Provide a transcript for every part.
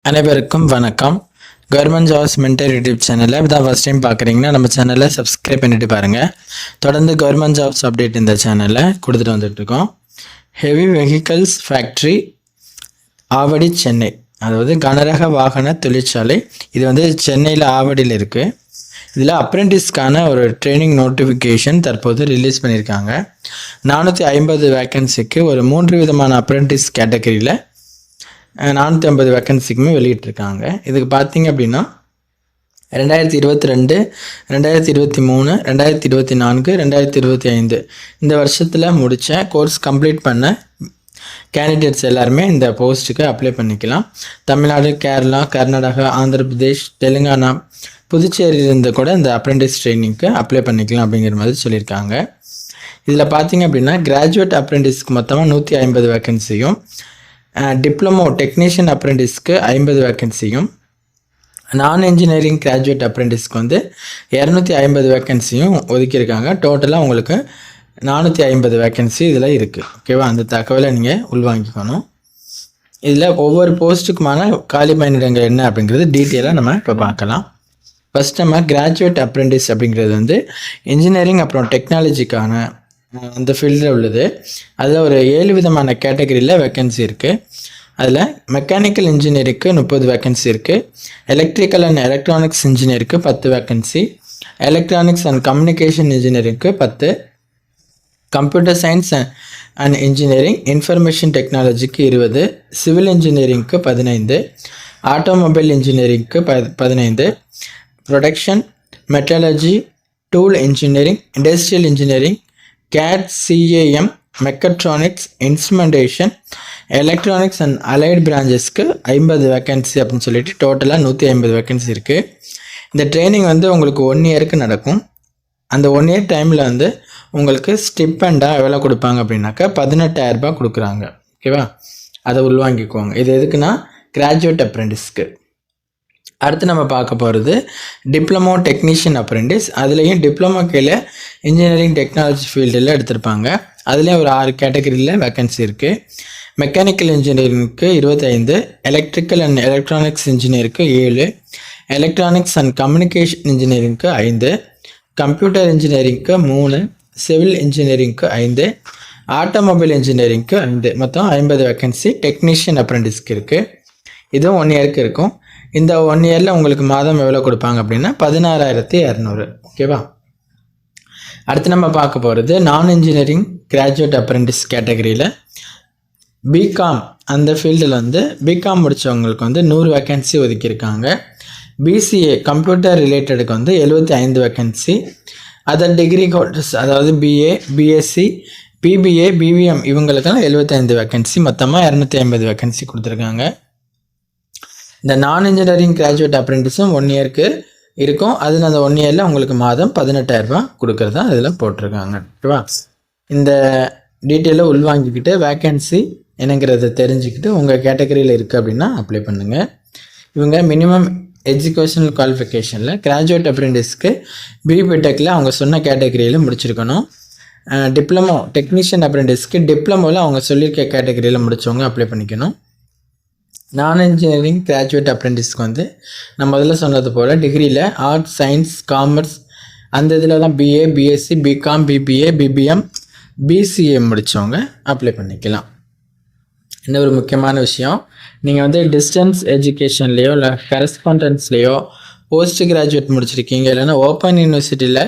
அனைவருக்கும் வணக்கம். Government jobs mentor YouTube சேனலை இதான் ஃபஸ்ட் டைம் பார்க்குறீங்கன்னா நம்ம சேனலை சப்ஸ்கிரைப் பண்ணிட்டு பாருங்கள். தொடர்ந்து கவர்மெண்ட் ஜாப்ஸ் அப்டேட் இந்த சேனலில் கொடுத்துட்டு வந்துட்டுருக்கோம். Heavy vehicles factory Avadi Chennai, அதாவது கனரக வாகன தொழிற்சாலை. இது சென்னையில் ஆவடியில் இருக்குது. இதில் அப்ரெண்டிஸ்க்கான ஒரு ட்ரைனிங் நோட்டிஃபிகேஷன் தற்போது ரிலீஸ் பண்ணியிருக்காங்க. 450 வேக்கன்சிக்கு ஒரு 3 விதமான அப்ரெண்டிஸ் கேட்டகரியில் 450 வேக்கன்சிக்குமே வெளியிட்டிருக்காங்க. இதுக்கு பார்த்தீங்க அப்படின்னா 2022, 2023, 2024, 2025 இந்த வருஷத்தில் முடித்த கோர்ஸ் கம்ப்ளீட் பண்ண கேண்டிடேட்ஸ் எல்லாருமே இந்த போஸ்ட்டுக்கு அப்ளை பண்ணிக்கலாம். தமிழ்நாடு, கேரளா, கர்நாடகா, ஆந்திர பிரதேஷ், தெலுங்கானா, புதுச்சேரியிலிருந்து கூட இந்த அப்ரெண்டிஸ் ட்ரைனிங்க்கு அப்ளை பண்ணிக்கலாம் அப்படிங்கிற மாதிரி சொல்லியிருக்காங்க. இதில் பார்த்தீங்க அப்படின்னா கிராஜுவேட் அப்ரெண்டிஸ்க்கு மொத்தமாக 150 வேக்கன்சியும், டிப்ளமோ டெக்னீஷியன் அப்ரெண்டிஸ்க்கு 50 வேக்கன்சியும், நான் இன்ஜினியரிங் கிராஜுவேட் அப்ரெண்டிஸ்க்கு 250 வேக்கன்சியும் ஒதுக்கியிருக்காங்க. டோட்டலாக உங்களுக்கு 450 வேக்கன்சி இதில் இருக்குது. ஓகேவா? அந்த தகவலை நீங்கள் உள்வாங்கிக்கணும். இதில் ஒவ்வொரு போஸ்ட்டுக்குமான காலி பணியிடங்கள் என்ன அப்படிங்கிறது டீட்டெயிலாக நம்ம இப்போ பார்க்கலாம். ஃபஸ்ட் நம்ம கிராஜுவேட் அப்ரெண்டிஸ் அப்படிங்கிறது இன்ஜினியரிங் அப்புறம் டெக்னாலஜிக்கான அந்த ஃபீல்டில் உள்ளது. அதில் ஒரு 7 விதமான கேட்டகரியில் வேக்கன்சி இருக்குது. அதில் மெக்கானிக்கல் இன்ஜினியருக்கு 30 வேக்கன்சி இருக்குது. எலக்ட்ரிக்கல் அண்ட் எலக்ட்ரானிக்ஸ் இன்ஜினியருக்கு 10 வேக்கன்சி. எலக்ட்ரானிக்ஸ் அண்ட் கம்யூனிகேஷன் இன்ஜினியருக்கு 10. Computer science and engineering information டெக்னாலஜிக்கு 20. சிவில் இன்ஜினியரிங்க்கு 15. ஆட்டோமொபைல் இன்ஜினியரிங்க்கு 15. Production, metallurgy, tool engineering, industrial engineering, CAD, CAM, mechatronics, instrumentation, electronics and allied பிரான்ச்சஸ்க்கு 50 வேக்கன்சி அப்படின்னு சொல்லிட்டு டோட்டலாக 150 வேக்கன்சி இருக்குது. இந்த ட்ரைனிங் உங்களுக்கு 1 இயருக்கு நடக்கும். அந்த 1 இயர் டைமில் உங்களுக்கு ஸ்டிப்பெண்டாக எவ்வளோ கொடுப்பாங்க அப்படின்னாக்கா 18,000 ரூபாய் கொடுக்குறாங்க. ஓகேவா? அதை உள்வாங்கிக்குவாங்க. இது எதுக்குன்னா கிராஜுவேட் அப்ரெண்டிஸ்க்கு. அடுத்து நம்ம பார்க்க போகிறது டிப்ளமோ டெக்னீஷியன் அப்ரெண்டிஸ். அதுலேயும் டிப்ளமோ கீழே இன்ஜினியரிங் டெக்னாலஜி ஃபீல்டில் எடுத்திருப்பாங்க. அதுலேயும் ஒரு 6 கேட்டகரியில் வேக்கன்சி இருக்குது. மெக்கானிக்கல் இன்ஜினியரிங்க்கு 25, எலக்ட்ரிக்கல் அண்ட் எலக்ட்ரானிக்ஸ் இன்ஜினியருக்கு 7, எலக்ட்ரானிக்ஸ் அண்ட் கம்யூனிகேஷன் இன்ஜினியரிங்க்கு 5, கம்ப்யூட்டர் இன்ஜினியரிங்க்கு 3, சிவில் இன்ஜினியரிங்க்கு 5, ஆட்டோமொபைல் இன்ஜினியரிங்க்கு 5. மொத்தம் 50 வேக்கன்சி டெக்னீஷியன் அப்ரெண்டிஸ்க்கு இருக்குது. இதுவும் 1 இயருக்கு இருக்கும். இந்த 1 இயரில் உங்களுக்கு மாதம் எவ்வளோ கொடுப்பாங்க அப்படின்னா 16,200. ஓகேவா? அடுத்து நம்ம பார்க்க போகிறது நான் இன்ஜினியரிங் கிராஜுவேட் அப்ரெண்டிஸ் கேட்டகரியில் பிகாம் அந்த ஃபீல்டில் பிகாம் முடித்தவங்களுக்கு 100 வேக்கன்சி ஒதுக்கியிருக்காங்க. பிசிஏ கம்ப்யூட்டர் ரிலேட்டடுக்கு 75 வேக்கன்சி. அதர் டிகிரி ஹோல்டர்ஸ், அதாவது பிஏ, பிஎஸ்சி, பிபிஏ, பிபிஎம் இவங்களுக்கெல்லாம் 75 வேக்கன்சி. மொத்தமாக 250 வேக்கன்சி கொடுத்துருக்காங்க. இந்த நான் இன்ஜினியரிங் கிராஜுவேட் அப்ரெண்டிஸும் 1 இயருக்கு இருக்கும். அதில் அந்த 1 இயரில் உங்களுக்கு மாதம் 18,000 ரூபாய் கொடுக்குறதா அதில் போட்டிருக்காங்க. ஓகேவா? இந்த டீட்டெயிலை உள்வாங்கிக்கிட்டு வேக்கன்சி என்னங்கிறத தெரிஞ்சுக்கிட்டு உங்கள் கேட்டகரியில் இருக்குது அப்படின்னா அப்ளை பண்ணுங்கள். இவங்க மினிமம் எஜுகேஷனல் குவாலிஃபிகேஷனில் கிராஜுவேட் அப்ரெண்டிஸ்க்கு பிபிடெக்கில் அவங்க சொன்ன கேட்டகரியில் முடிச்சிருக்கணும். டிப்ளமோ டெக்னீஷியன் அப்ரெண்டிஸ்க்கு டிப்ளமோவில் அவங்க சொல்லியிருக்க கேட்டகரியில் முடித்தவங்க அப்ளை பண்ணிக்கணும். நான் இன்ஜினியரிங் கிராஜுவேட் அப்ரெண்டிஸ்க்கு நான் முதல்ல சொன்னது போல் டிகிரியில் ஆர்ட்ஸ், சயின்ஸ், காமர்ஸ் அந்த இதில் தான் BA, BSc, BCom, BBA, BBM, BCA முடித்தவங்க அப்ளை பண்ணிக்கலாம். இன்னும் ஒரு முக்கியமான விஷயம், நீங்கள் டிஸ்டன்ஸ் எஜுகேஷன்லேயோ இல்லை கரஸ்பாண்டன்ஸ்லேயோ போஸ்ட் கிராஜுவேட் முடிச்சிருக்கீங்க, இல்லைன்னா ஓப்பன் யூனிவர்சிட்டியில்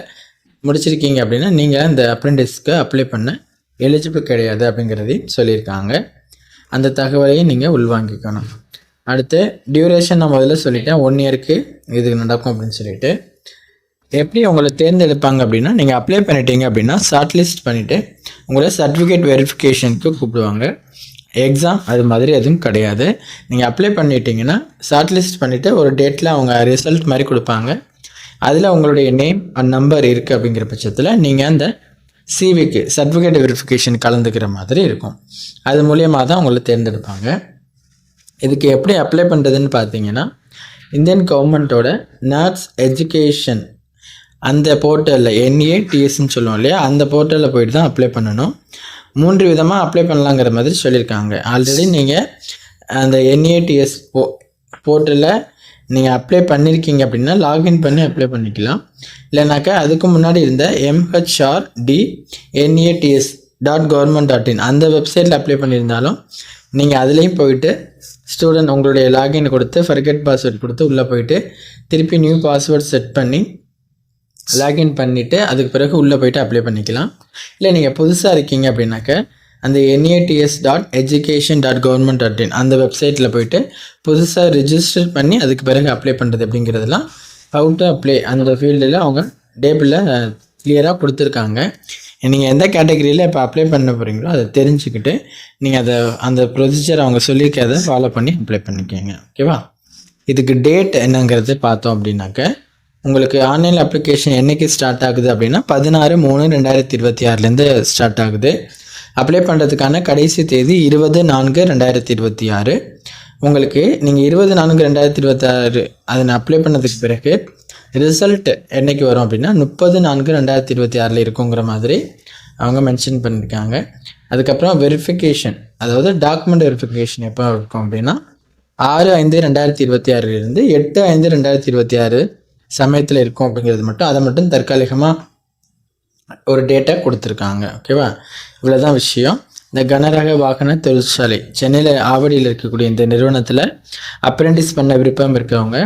முடிச்சிருக்கீங்க அப்படின்னா நீங்கள் இந்த அப்ரெண்டிஸ்க்கு அப்ளை பண்ண எலிஜிபிள் கிடையாது அப்படிங்கிறதையும் சொல்லியிருக்காங்க. அந்த தகவலையும் நீங்கள் உள்வாங்கிக்கணும். அடுத்து டியூரேஷன் நான் முதல்ல சொல்லிட்டேன், 1 இயருக்கு இது நடக்கும் அப்படின்னு சொல்லிட்டு. எப்படி உங்களை தேர்ந்தெடுப்பாங்க அப்படின்னா, நீங்கள் அப்ளை பண்ணிட்டீங்க அப்படின்னா ஷார்ட் லிஸ்ட் பண்ணிவிட்டு உங்களை சர்டிஃபிகேட் வெரிஃபிகேஷனுக்கு கூப்பிடுவாங்க. எக்ஸாம் அது மாதிரி எதுவும் கிடையாது. நீங்கள் அப்ளை பண்ணிட்டீங்கன்னா ஷார்ட் லிஸ்ட் பண்ணிவிட்டு ஒரு டேட்டில் அவங்க ரிசல்ட் மாதிரி கொடுப்பாங்க. அதில் உங்களுடைய நேம் அண்ட் நம்பர் இருக்குது அப்படிங்கிற பட்சத்தில் நீங்கள் அந்த சிவிக்கு சர்டிஃபிகேட் வெரிஃபிகேஷன் கலந்துக்கிற மாதிரி இருக்கும். அது மூலியமாக தான் உங்களை தேர்ந்தெடுப்பாங்க. இதுக்கு எப்படி அப்ளை பண்ணுறதுன்னு பார்த்தீங்கன்னா, இந்தியன் கவர்மெண்ட்டோட நர்ஸ் எஜுகேஷன் அந்த போர்ட்டலில் NATSன்னு சொல்லுவோம் இல்லையா, அந்த போர்ட்டலில் போயிட்டு தான் அப்ளை பண்ணணும். 3 விதமாக அப்ளை பண்ணலாங்கிற மாதிரி சொல்லியிருக்காங்க. ஆல்ரெடி நீங்கள் அந்த NATS போர்ட்டலில் நீங்கள் அப்ளை பண்ணியிருக்கீங்க அப்படின்னா லாகின் பண்ணி அப்ளை பண்ணிக்கலாம். இல்லைனாக்கா அதுக்கு முன்னாடி இருந்த mhrDNATS.government.in அந்த வெப்சைட்டில் அப்ளை பண்ணியிருந்தாலும் நீங்கள் அதுலேயும் போயிட்டு ஸ்டூடெண்ட் உங்களுடைய லாகின் கொடுத்து ஃபர்கெட் பாஸ்வேர்ட் கொடுத்து உள்ளே போயிட்டு திருப்பி நியூ பாஸ்வேர்ட் செட் பண்ணி லாகின் பண்ணிவிட்டு அதுக்கு பிறகு உள்ளே போயிட்டு அப்ளை பண்ணிக்கலாம். இல்லை நீங்கள் புதுசாக இருக்கீங்க அப்படின்னாக்க அந்த NATS.education.government.in அந்த வெப்சைட்டில் போயிட்டு புதுசாக ரிஜிஸ்டர் பண்ணி அதுக்கு பிறகு அப்ளை பண்ணுறது அப்படிங்கிறதுலாம் ஹவு டு அப்ளை அந்த ஃபீல்டில் அவங்க டேபிளில் கிளியராக கொடுத்துருக்காங்க. நீங்கள் எந்த கேட்டகரியில் இப்போ அப்ளை பண்ண போகிறீங்களோ அதை தெரிஞ்சுக்கிட்டு நீங்கள் அந்த ப்ரொசீஜர் அவங்க சொல்லியிருக்கிறத ஃபாலோ பண்ணி அப்ளை பண்ணிக்கோங்க. ஓகேவா? இதுக்கு டேட் என்னங்கிறது பார்த்தோம் அப்படின்னாக்க உங்களுக்கு ஆன்லைன் அப்ளிகேஷன் என்றைக்கு ஸ்டார்ட் ஆகுது அப்படின்னா 16/3/2026 ஸ்டார்ட் ஆகுது. அப்ளை பண்ணுறதுக்கான கடைசி தேதி 20/4/2026. உங்களுக்கு நீங்கள் 20/4/2026 அதை அப்ளை பண்ணதுக்கு பிறகு ரிசல்ட் என்றைக்கு வரும் அப்படின்னா 30/4/2026 இருக்குங்கிற மாதிரி அவங்க மென்ஷன் பண்ணியிருக்காங்க. அதுக்கப்புறம் வெரிஃபிகேஷன், அதாவது டாக்குமெண்ட் வெரிஃபிகேஷன் எப்போ இருக்கும் அப்படின்னா 6/5/2026 8/5/2026 சமயத்தில் இருக்கும் அப்படிங்கிறது மட்டும் அதை மட்டும் தற்காலிகமாக ஒரு டேட்டா கொடுத்துருக்காங்க. ஓகேவா? இவ்வளோ தான் விஷயம். இந்த கனரக வாகன தொழிற்சாலை சென்னையில் ஆவடியில் இருக்கக்கூடிய இந்த நிறுவனத்தில் அப்ரெண்டிஸ் பண்ண விருப்பம் இருக்கவங்க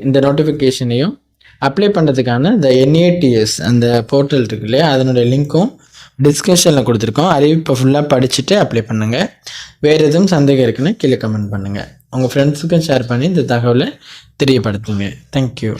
இந்த நோட்டிஃபிகேஷனையும் அப்ளை பண்ணுறதுக்கான இந்த NATS அந்த போர்ட்டல் இருக்கு இல்லையா, அதனுடைய லிங்க்கும் டிஸ்கிரிப்ஷனில் கொடுத்துருக்கோம். அறிவிப்பை ஃபுல்லாக படிச்சுட்டு அப்ளை பண்ணுங்கள். வேறு எதுவும் சந்தேகம் இருக்குன்னு கீழே கமெண்ட் பண்ணுங்கள். உங்கள் ஃப்ரெண்ட்ஸுக்கும் ஷேர் பண்ணி இந்த தகவலை தெரியப்படுத்துங்க. தேங்க்யூ.